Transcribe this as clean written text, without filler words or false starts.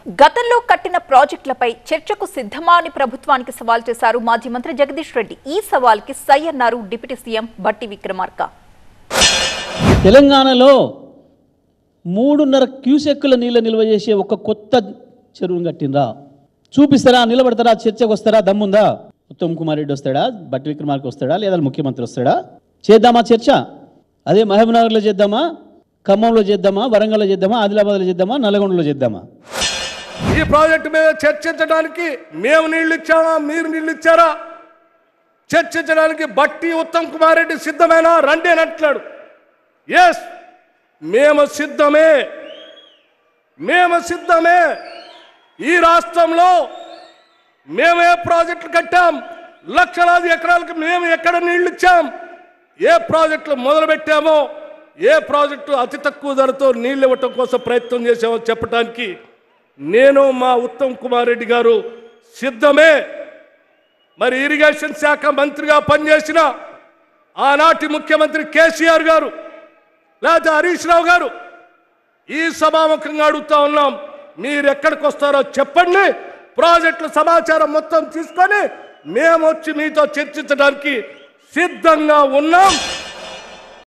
గతంలో కట్టిన ప్రాజెక్టులపై చర్చకు సిద్ధమా అని ప్రభుత్వానికి సవాల్ చేశారు మాజీ మంత్రి జగదీష్ రెడ్డి. ఈ సవాల్కి సై అన్నారు డిప్యూటీ సీఎం బట్టి విక్రమార్క. తెలంగాణలో 3.5 క్యూసెక్కుల నీళ్లు నిల్వ చేసే ఒక కొత్త చెరువును కట్టినరా? చూపిస్తారా? నిలబడతారా? చర్చకు వస్తారా? దమ్ముందా? ఉత్తమ్ కుమార్ రెడ్డి వస్తాడా? బట్టి విక్రమార్క వస్తాడా? లేదా ముఖ్యమంత్రి వస్తాడా? చేద్దామా చర్చ? అదే మహబూబ్నగర్లో చేద్దామా, ఖమ్మంలో చేద్దామా, వరంగల్లో చేద్దామా, ఆదిలాబాద్లో చేద్దామా, నల్గొండలో చేద్దామా? ఈ ప్రాజెక్టు మీద చర్చించడానికి మేము నీళ్లు ఇచ్చామా, మీరు నీళ్లు ఇచ్చారా? చర్చించడానికి బట్టి ఉత్తమ్ కుమార్ రెడ్డి సిద్ధమేనా? రండి అని అంటున్నాడు. ఎస్, మేము సిద్ధమే, మేము సిద్ధమే. ఈ రాష్ట్రంలో మేము ఏ ప్రాజెక్టులు కట్టాం, లక్షలాది ఎకరాలకు మేము ఎక్కడ నీళ్లు ఇచ్చాం, ఏ ప్రాజెక్టులు మొదలు పెట్టామో, ఏ ప్రాజెక్టు అతి తక్కువ ధరతో నీళ్ళు ఇవ్వటం కోసం ప్రయత్నం చేసామో చెప్పడానికి నేను మా ఉత్తమ్ కుమార్ రెడ్డి గారు సిద్ధమే. మరి ఇరిగేషన్ శాఖ మంత్రిగా పనిచేసిన ఆనాటి ముఖ్యమంత్రి కేసీఆర్ గారు లేదా హరీష్ రావు గారు ఈ సభాముఖంగా అడుగుతా ఉన్నాం, మీరు ఎక్కడికి వస్తారో చెప్పండి, ప్రాజెక్టుల సమాచారం మొత్తం తీసుకొని మేము వచ్చి మీతో చర్చించడానికి సిద్ధంగా ఉన్నాం.